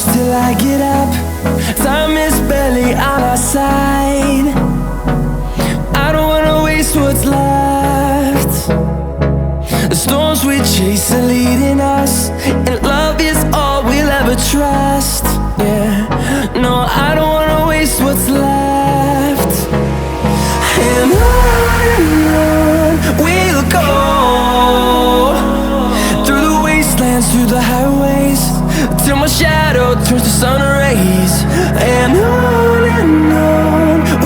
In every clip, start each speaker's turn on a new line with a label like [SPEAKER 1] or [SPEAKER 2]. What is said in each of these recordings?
[SPEAKER 1] close till I get up. Time is barely on our side. I don't wanna waste what's left. The storms we chase are leading us, and love is all we'll ever trust. Yeah, no, I don't wanna waste what's left. And on we'll go, through the wastelands, through the highways, till my shadow turns to sun rays. And on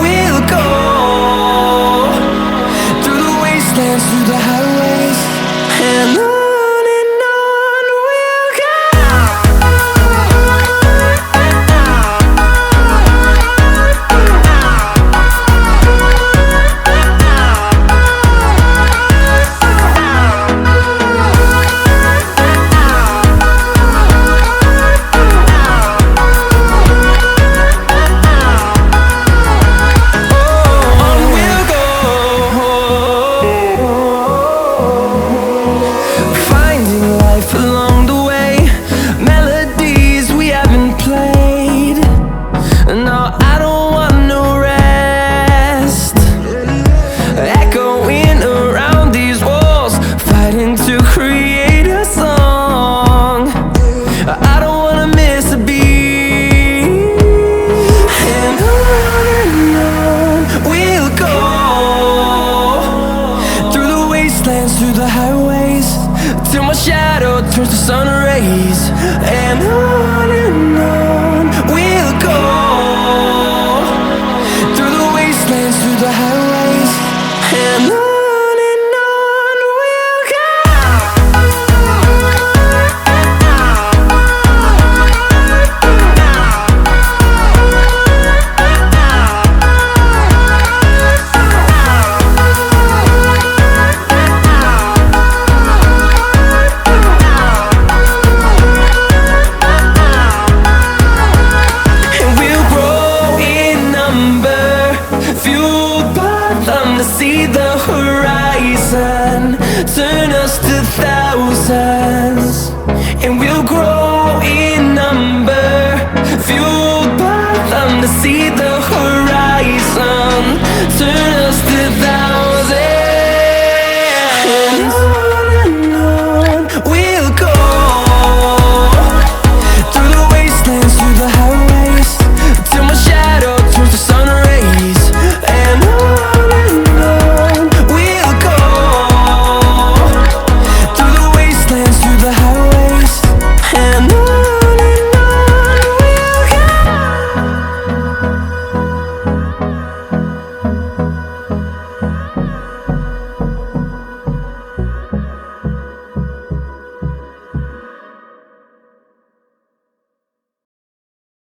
[SPEAKER 1] we'll go, through the wastelands, through the highways, and on. Through the highways, till my shadow turns to sun rays. And on we'll go, through the wastelands, through the highways.